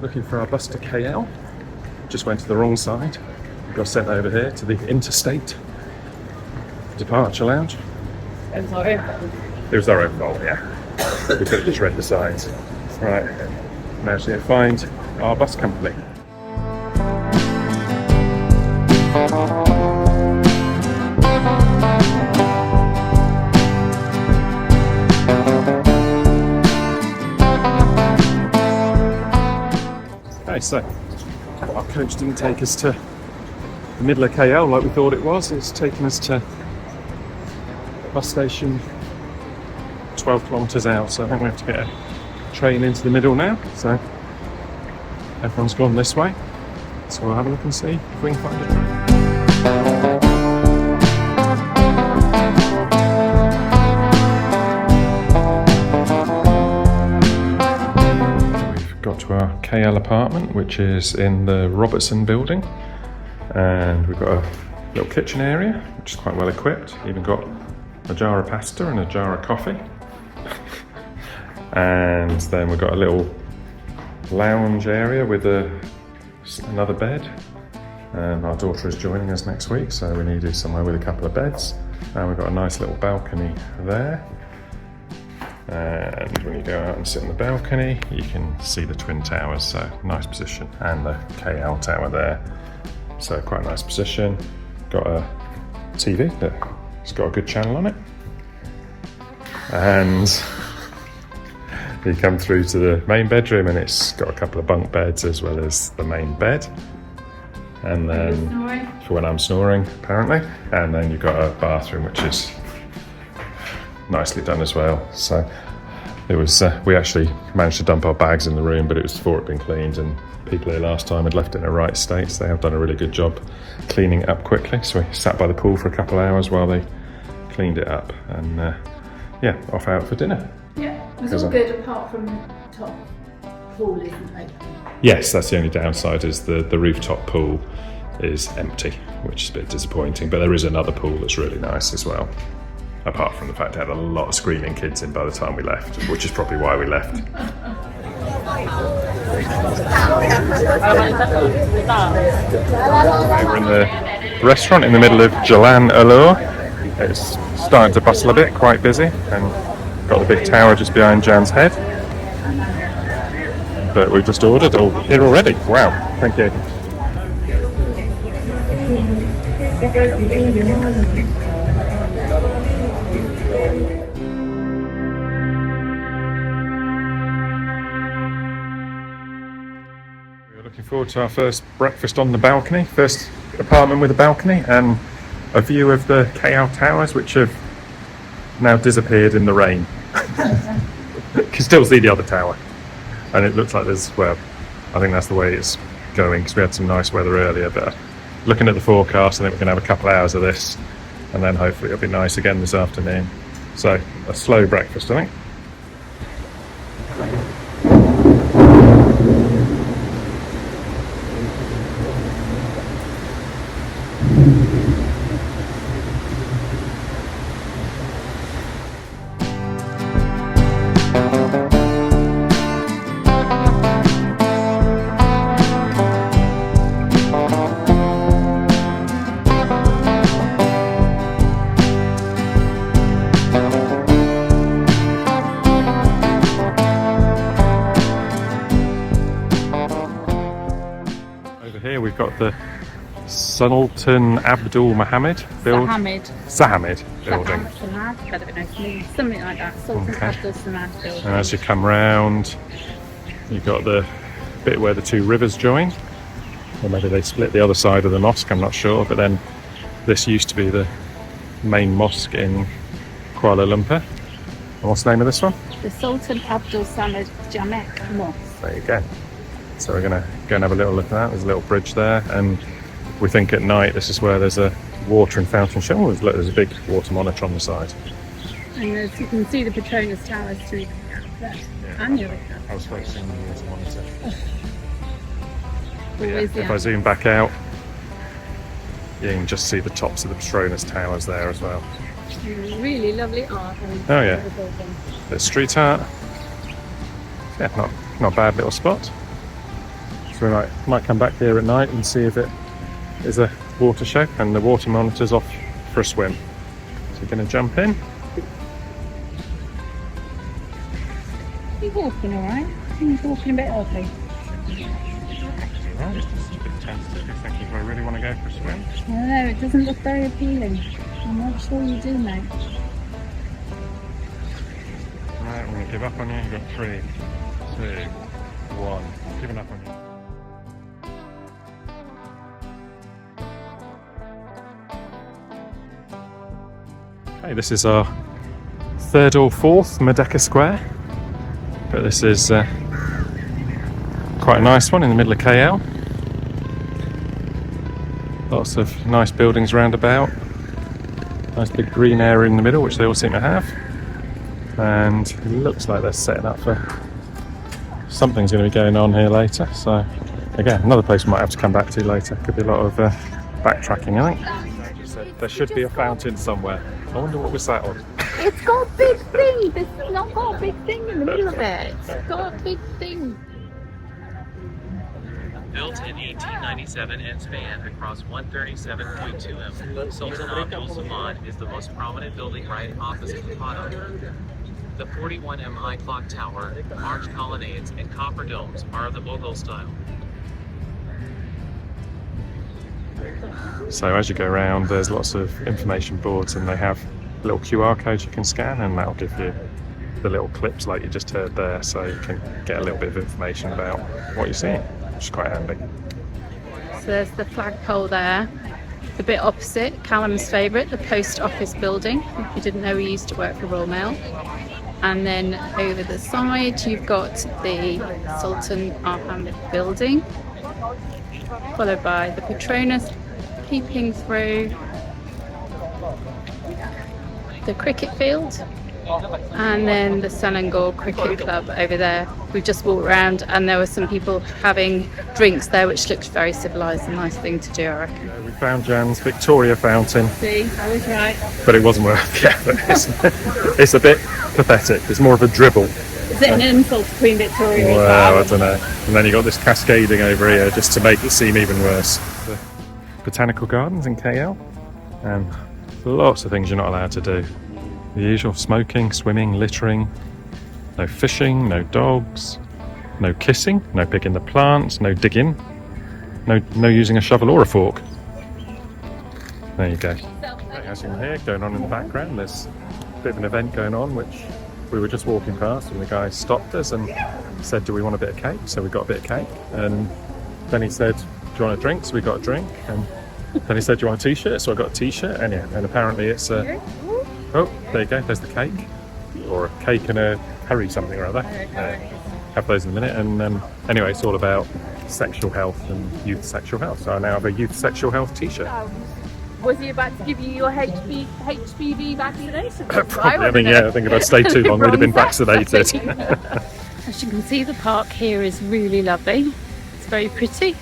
looking for our bus to KL. Just went to the wrong side. We got sent over here to the interstate departure lounge. It was our own fault. It was our own fault, yeah. We could have just read the signs. Right, managed to find our bus company. Okay, so our coach didn't take us to the middle of KL like we thought it was. It's taken us to a bus station 12 kilometres out, so I think we have to get a train into the middle now. So everyone's gone this way, so we'll have a look and see if we can find a train. We've got to our KL apartment, which is in the Robertson building, and we've got a little kitchen area which is quite well equipped. Even got a jar of pasta and a jar of coffee. And then we've got a little lounge area with another bed. And our daughter is joining us next week, so we needed somewhere with a couple of beds. And we've got a nice little balcony there. And when you go out and sit on the balcony, you can see the Twin Towers, so nice position. And the KL Tower there, so quite a nice position. Got a TV that's got a good channel on it. And you come through to the main bedroom and it's got a couple of bunk beds as well as the main bed. And then, for when I'm snoring, apparently. And then you've got a bathroom which is nicely done as well. So it was, we actually managed to dump our bags in the room, but it was before it'd been cleaned, and people here last time had left it in a right state, so they have done a really good job cleaning it up quickly. So we sat by the pool for a couple of hours while they cleaned it up, and yeah, off out for dinner. Yeah, it was all good apart from the top pool isn't open. Yes, that's the only downside, is the rooftop pool is empty, which is a bit disappointing, but there is another pool that's really nice as well. Apart from the fact it had a lot of screaming kids in by the time we left, which is probably why we left. We're in the restaurant in the middle of Jalan, Alor. It's starting to bustle a bit, quite busy, and got the big tower just behind Jan's head. But we've just ordered, here already. Wow, thank you. We're looking forward to our first breakfast on the balcony, first apartment with a balcony, and a view of the KL Towers, which have now disappeared in the rain. You can still see the other tower, and it looks like there's, well, I think that's the way it's going, because we had some nice weather earlier, but looking at the forecast, I think we're going to have a couple of hours of this, and then hopefully it'll be nice again this afternoon. So a slow breakfast, I think. We've got the Sultan Abdul Mohammed building. Sahamid building. Something like that. Sultan Abdul Samad building. And as you come round, you've got the bit where the two rivers join. Or maybe they split the other side of the mosque, I'm not sure. But then this used to be the main mosque in Kuala Lumpur. And what's the name of this one? The Sultan Abdul Samad Jamek Mosque. There you go. So we're going to go and have a little look at that. There's a little bridge there, and we think at night this is where there's a water and fountain show. Oh, look, there's a big water monitor on the side. And as you can see the Petronas towers through there. Yeah, And you're I was focusing on the water monitor. Yeah, if I zoom back out, you can just see the tops of the Petronas towers there as well. Really lovely art. Oh yeah, there's street art. Yeah, not a bad little spot. So we might come back here at night and see if it is a watershed, and the water monitor's off for a swim. So we're going to jump in. He's walking alright. He's walking a bit early. Right, it's a bit tentative. You're thinking, do I really want to go for a swim? No, it doesn't look very appealing. I'm not sure you do, mate. Right, I'm going to give up on you. You've got 3, 2, 1. Giving up on you. Okay, this is our 3rd or 4th Merdeka Square, but this is quite a nice one in the middle of KL. Lots of nice buildings round about. Nice big green area in the middle, which they all seem to have. And it looks like they're setting up for something's going to be going on here later. So again, another place we might have to come back to later. Could be a lot of backtracking, I think. There should be a fountain somewhere. I wonder what was that on. It's got a big thing. This has not got a big thing in the middle of it. It's got a big thing. Built in 1897 and spanned across 137.2 m, Sultan Abdul Samad is the most prominent building right opposite the Batu. The 41 m high clock tower, arched colonnades, and copper domes are of the Mughal style. So as you go around, there's lots of information boards, and they have little QR codes you can scan, and that'll give you the little clips like you just heard there, so you can get a little bit of information about what you're seeing, which is quite handy. So there's the flagpole there. The bit opposite, Callum's favourite, the post office building. If you didn't know, we used to work for Royal Mail. And then over the side, you've got the Sultan Ahmed building, followed by the Petronas, peeping through the cricket field, and then the Selangor Cricket Club over there. We've just walked around, and there were some people having drinks there, which looked very civilised. A nice thing to do, I reckon. We found Jan's Victoria fountain. See, I was right. But it wasn't worth it. It's a bit pathetic. It's more of a dribble. Is it an insult to Queen Victoria? Well, I don't know. And then you got this cascading over here just to make it seem even worse. The Botanical Gardens in KL, and lots of things you're not allowed to do. The usual: smoking, swimming, littering, no fishing, no dogs, no kissing, no picking the plants, no digging, no using a shovel or a fork. There you go. As you can hear, going on in the background, there's a bit of an event going on, which we were just walking past, and the guy stopped us and said, do we want a bit of cake? So we got a bit of cake, and then he said, do you want a drink? So we got a drink, and then he said, do you want a t-shirt? So I got a t-shirt, and yeah, and apparently it's oh, there you go, there's the cake, or a cake and a curry something or other. Have those in a minute. And anyway, it's all about sexual health and youth sexual health. So I now have a youth sexual health t-shirt. Was he about to give you your HPV vaccination? Probably. I think if I'd stayed too long, we'd have been vaccinated. As you can see, the park here is really lovely. It's very pretty.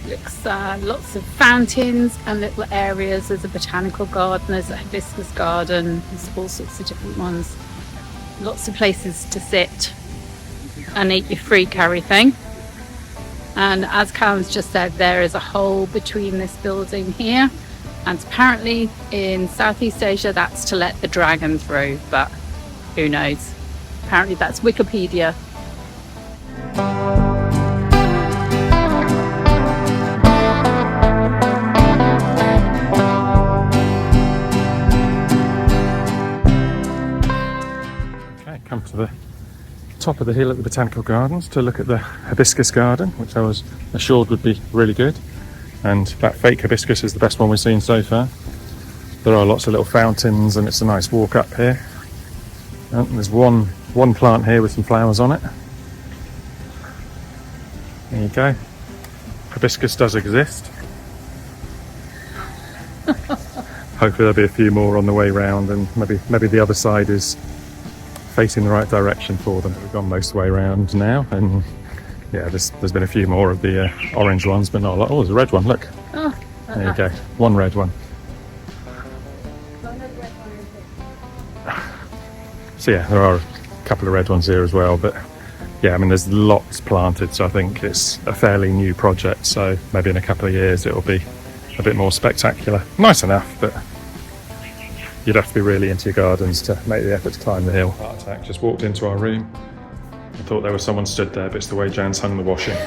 Looks lots of fountains and little areas. There's a botanical garden, there's a hibiscus garden, there's all sorts of different ones. Lots of places to sit and eat your free curry thing. And as Callum's just said, there is a hole between this building here, and apparently in Southeast Asia that's to let the dragon through, but who knows. Apparently that's Wikipedia. Come to the top of the hill at the Botanical Gardens to look at the hibiscus garden, which I was assured would be really good, and that fake hibiscus is the best one we've seen so far. There are lots of little fountains, and it's a nice walk up here. And there's one plant here with some flowers on it. There you go. Hibiscus does exist. Hopefully there'll be a few more on the way round, and maybe the other side is facing the right direction for them. We've gone most of the way around now, and yeah, there's been a few more of the orange ones, but not a lot. Oh, there's a red one, look. Oh, there you go, one red one. So yeah, there are a couple of red ones here as well, but yeah, I mean, there's lots planted, so I think it's a fairly new project. So maybe in a couple of years it'll be a bit more spectacular. Nice enough, but you'd have to be really into your gardens to make the effort to climb the hill. Heart attack. Just walked into our room. I thought there was someone stood there, but it's the way Jan's hung the washing.